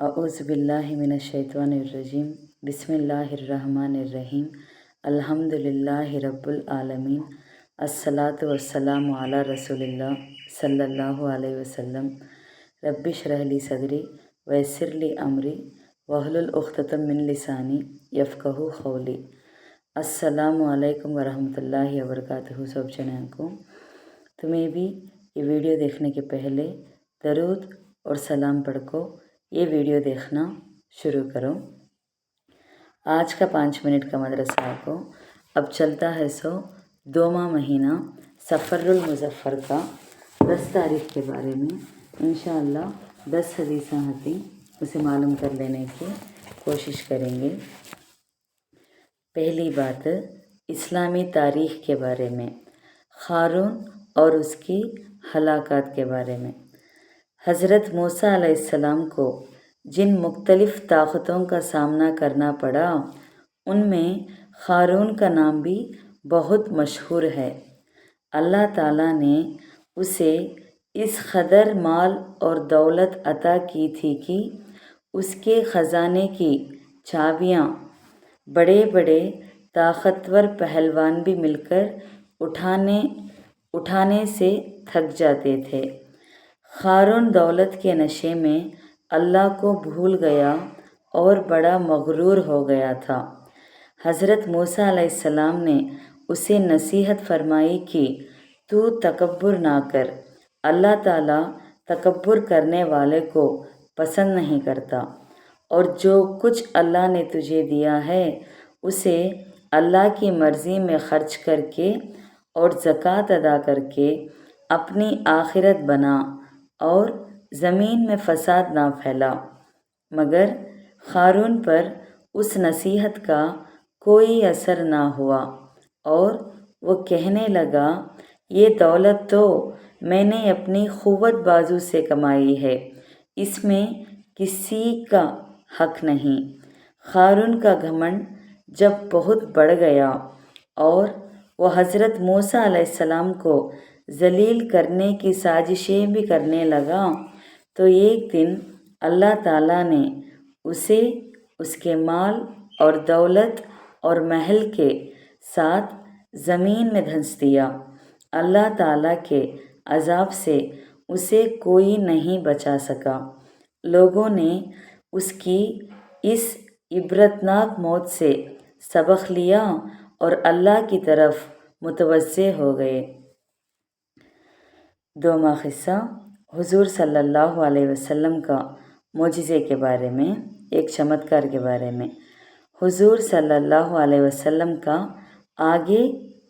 اعوذ باللہ من الشیطان الرجیم بسم اللہ الرحمن الرحیم الحمد للہ رب العالمین الصلاۃ والسلام علی رسول اللہ صلی اللہ علیہ وسلم رب اشرح لی صدری ویسر لی امری واحلل عقدۃ من لسانی یفقہوا قولی۔ السلام علیکم ورحمۃ اللہ وبرکاتہ۔ سب جنوں کو تمہیں بھی یہ ویڈیو دیکھنے کے پہلے درود اور سلام پڑھ کو یہ ویڈیو دیکھنا شروع کرو۔ آج کا 5 منٹ کا مدرسہ کو اب چلتا ہے 2واں مہینہ سفر المظفر کا 10 تاریخ کے بارے میں انشاءاللہ 10 حدیثیں ہوتی اسے معلوم کر لینے کی کوشش کریں گے۔ پہلی بات اسلامی تاریخ کے بارے میں، قارون اور اس کی ہلاکت کے بارے میں۔ حضرت موسیٰ علیہ السلام کو جن مختلف طاقتوں کا سامنا کرنا پڑا ان میں قارون کا نام بھی بہت مشہور ہے۔ اللہ تعالیٰ نے اسے اس قدر مال اور دولت عطا کی تھی کہ اس کے خزانے کی چابیاں بڑے بڑے طاقتور پہلوان بھی مل کر اٹھانے سے تھک جاتے تھے۔ قارون دولت کے نشے میں اللہ کو بھول گیا اور بڑا مغرور ہو گیا تھا۔ حضرت موسیٰ علیہ السلام نے اسے نصیحت فرمائی کہ تو تکبر نہ کر، اللہ تعالیٰ تکبر کرنے والے کو پسند نہیں کرتا، اور جو کچھ اللہ نے تجھے دیا ہے اسے اللہ کی مرضی میں خرچ کر کے اور زکوٰۃ ادا کر کے اپنی آخرت بنا اور زمین میں فساد نہ پھیلا۔ مگر قارون پر اس نصیحت کا کوئی اثر نہ ہوا اور وہ کہنے لگا، یہ دولت تو میں نے اپنی قوت بازو سے کمائی ہے، اس میں کسی کا حق نہیں۔ قارون کا گھمنڈ جب بہت بڑھ گیا اور وہ حضرت موسیٰ علیہ السلام کو ذلیل کرنے کی سازشیں بھی کرنے لگا تو ایک دن اللہ تعالیٰ نے اسے اس کے مال اور دولت اور محل کے ساتھ زمین میں دھنس دیا۔ اللہ تعالیٰ کے عذاب سے اسے کوئی نہیں بچا سکا۔ لوگوں نے اس کی اس عبرتناک موت سے سبق لیا اور اللہ کی طرف متوجہ ہو گئے۔ 2واں قصہ حضور صلی اللہ علیہ وسلم کا معجزے کے بارے میں، ایک چمتکار کے بارے میں۔ حضور صلی اللہ علیہ وسلم کا آگے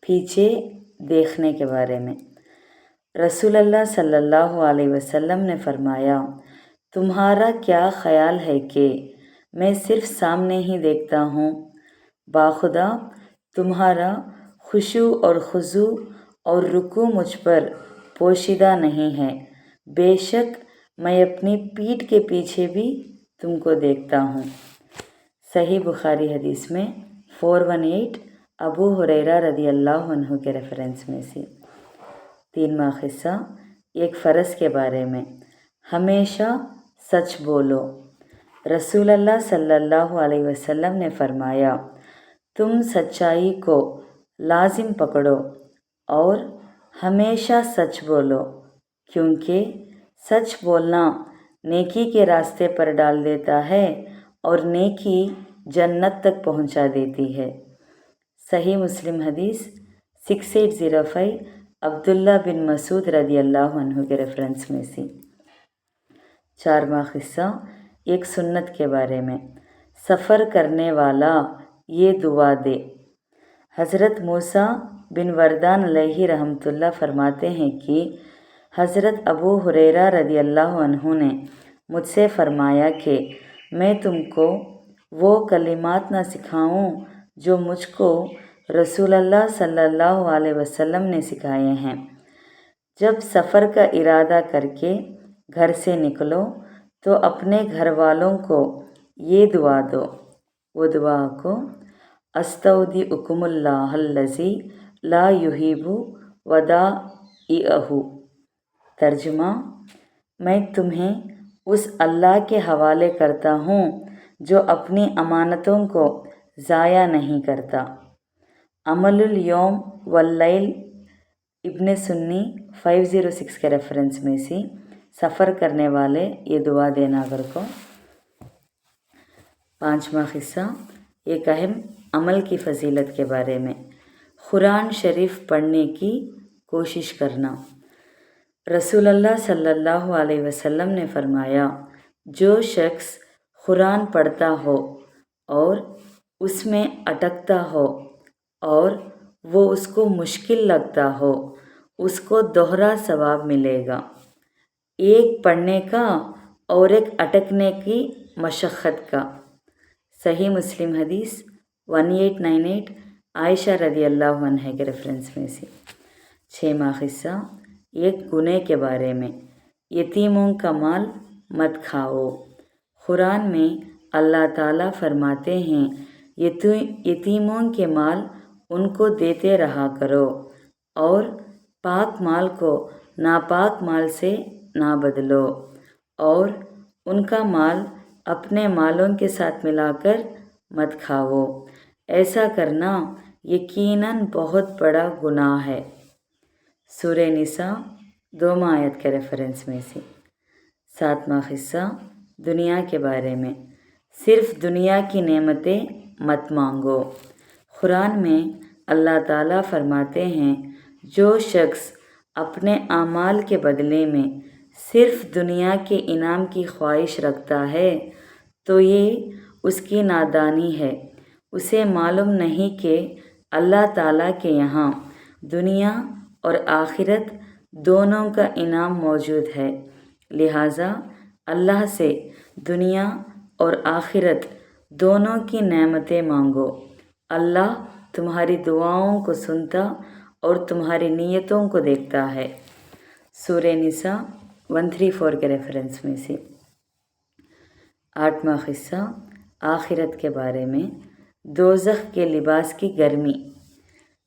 پیچھے دیکھنے کے بارے میں۔ رسول اللہ صلی اللہ علیہ وسلم نے فرمایا، تمہارا کیا خیال ہے کہ میں صرف سامنے ہی دیکھتا ہوں؟ باخدا تمہارا خشوع اور خضوع اور رکوع مجھ پر پوشیدہ نہیں ہے، بے شک میں اپنی پیٹھ کے پیچھے بھی تم کو دیکھتا ہوں۔ صحیح بخاری حدیث میں 418 ابو ہریرہ رضی اللہ عنہ کے ریفرنس میں سے۔ 3واں قصہ ایک فرض کے بارے میں، ہمیشہ سچ بولو۔ رسول اللہ صلی اللہ علیہ وسلم نے فرمایا، تم سچائی کو لازم پکڑو اور ہمیشہ سچ بولو، کیونکہ سچ بولنا نیکی کے راستے پر ڈال دیتا ہے اور نیکی جنت تک پہنچا دیتی ہے۔ صحیح مسلم حدیث 6805 عبداللہ بن مسعود رضی اللہ عنہ کے ریفرنس میں سے۔ 4واں قصہ ایک سنت کے بارے میں، سفر کرنے والا یہ دعا دے۔ حضرت موسیٰ بن وردان علیہ رحمۃ اللہ فرماتے ہیں کہ حضرت ابو ہریرہ رضی اللہ عنہ نے مجھ سے فرمایا کہ میں تم کو وہ کلمات نہ سکھاؤں جو مجھ کو رسول اللہ صلی اللہ علیہ وسلم نے سکھائے ہیں۔ جب سفر کا ارادہ کر کے گھر سے نکلو تو اپنے گھر والوں کو یہ دعا دو۔ وہ دعا کو استودعکم اللہ الذی لا یحیب ودائعہ۔ ترجمہ، میں تمہیں उस अल्लाह के हवाले करता हूँ जो अपनी अमानतों को ज़ाया नहीं करता। अमलुल यौम वल्लैल इब्न सुन्नी 506 के रेफरेंस में से सफ़र करने वाले ये दुआ देना अगर को। पांचवा हिस्सा एक अहम अमल की फ़जीलत के बारे में, कुरान शरीफ पढ़ने की कोशिश करना। रसूलुल्लाह सल्लल्लाहु अलैहि वसल्लम ने फरमाया, जो शख्स कुरान पढ़ता हो और उसमें अटकता हो और वो उसको मुश्किल लगता हो, उसको दोहरा सवाब मिलेगा, एक पढ़ने का और एक अटकने की मशक्क़त का। सही मुस्लिम हदीस 1898 आयशा रदी अल्लाह अन्हा के रेफरेंस में से। छठवां हिस्सा एक गुनाह के बारे में, यतीमों का माल मत खाओ। कुरान में अल्लाह ताला फरमाते हैं, यतीमों के माल उनको देते रहा करो और पाक माल को नापाक माल से ना बदलो और उनका माल अपने मालों के साथ मिलाकर मत खाओ। ऐसा करना यकीनन बहुत बड़ा गुनाह है। सूरह निसा 2 आयत के रेफरेंस में से। सातवां हिस्सा दुनिया के बारे में, सिर्फ दुनिया की नेमतें मत मांगो। कुरान में अल्लाह ताला फरमाते हैं, जो शख्स अपने आमाल के बदले में सिर्फ दुनिया के इनाम की ख्वाहिश रखता है तो ये उसकी नादानी है। उसे मालूम नहीं कि अल्लाह ताला के यहाँ दुनिया और आखिरत दोनों का इनाम मौजूद है। लिहाजा अल्लाह से दुनिया और आखिरत दोनों की नेमतें मांगो। अल्लाह तुम्हारी दुआओं को सुनता और तुम्हारी नीयतों को देखता है। सूरह निसा 134 के रेफरेंस में से। आठवां हिस्सा आखिरत के बारे में, दोज़ख के लिबास की गर्मी।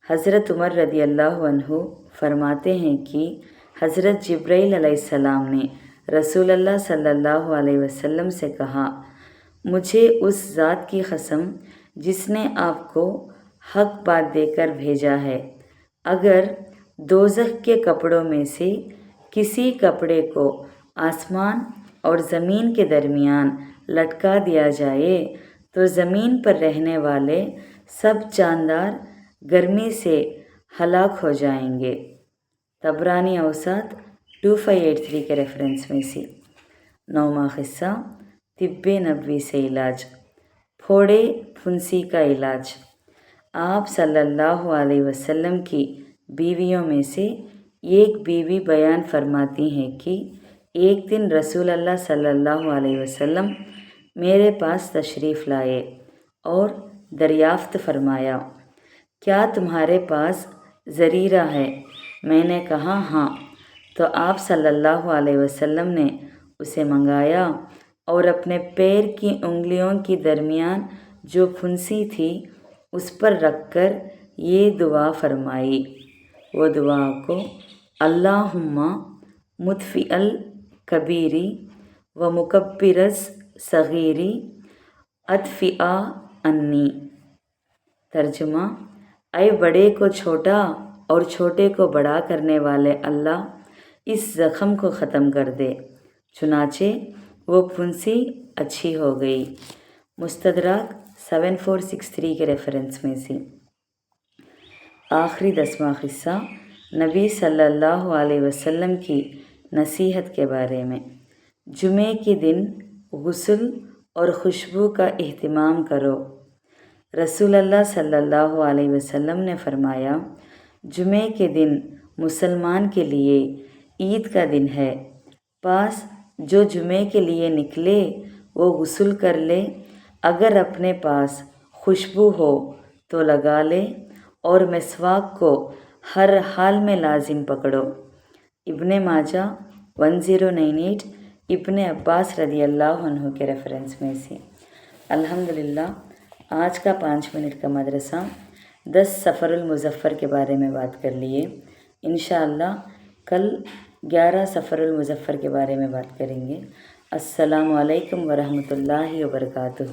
हज़रत उमर रदी अल्लाह अन्हु फरमाते हैं कि हज़रत जिब्राइल अलैहिस्सलाम ने रसूलुल्लाह सल्लल्लाहु अलैहि वसल्लम से कहा, मुझे उस ज़ात की कसम जिसने आपको हक बात देकर भेजा है, अगर दोज़ख के कपड़ों में से किसी कपड़े को आसमान और ज़मीन के दरमियान लटका दिया जाए तो ज़मीन पर रहने वाले सब जानदार गर्मी से हलाक हो जाएंगे। तबरानी औसत 2583 के रेफरेंस में से। नौवां हिस्सा तिब्बे नबवी से इलाज, फोड़े फुंसी का इलाज। आप सल्लल्लाहु अलैहि वसल्लम की बीवियों में से एक बीवी बयान फरमाती हैं कि एक दिन रसूलुल्लाह सल्लल्लाहु अलैहि वसल्लम मेरे पास तशरीफ़ लाए और दरियाफ्त फरमाया, क्या तुम्हारे पास ज़रीरा है? मैंने कहा हाँ। तो आप सल्लल्लाहु अलैहि वसल्लम ने उसे मंगाया और अपने पैर की उंगलियों के दरमियान जो फुंसी थी उस पर रखकर ये दुआ फरमाई। वो दुआ को अल्लाहुम्मा मुत्फ़िअल कबीरी व मुकब्बिरस सगीरी अत्फ़िआ अन्नी। तर्जुमा, ऐ बड़े को छोटा और छोटे को बड़ा करने वाले अल्लाह, इस ज़ख़म को ख़त्म कर दे। चुनाचे वो फुंसी अच्छी हो गई। मुस्तदरक 7463 के रेफरेंस में से। आखिरी 10वां हिस्सा नबी सल्लल्लाहु अलैहि वसल्लम की नसीहत के बारे में, जुमे के दिन गुस्ल और खुशबू का एहतमाम करो। रसूलुल्लाह सल्लल्लाहु अलैहि वसल्लम ने फरमाया, जुमे के दिन मुसलमान के लिए ईद का दिन है। पास जो जुमे के लिए निकले वो गुस्ल कर ले, अगर अपने पास खुशबू हो तो लगा ले और मिसवाक को हर हाल में लाजिम पकड़ो। इब्ने माजा 1098 इब्ने अब्बास रदी अल्लाह अन्हु के रेफरेंस में से। अल्हम्दुलिल्लाह आज का 5 मिनट का मदरसा 10 सफ़रुल मुज़फ़्फ़र के बारे में बात कर लिए। इंशाअल्लाह कल 11 सफ़रुल मुज़फ़्फ़र के बारे में बात करेंगे। السلام علیکم ورحمۃ اللہ وبرکاتہ.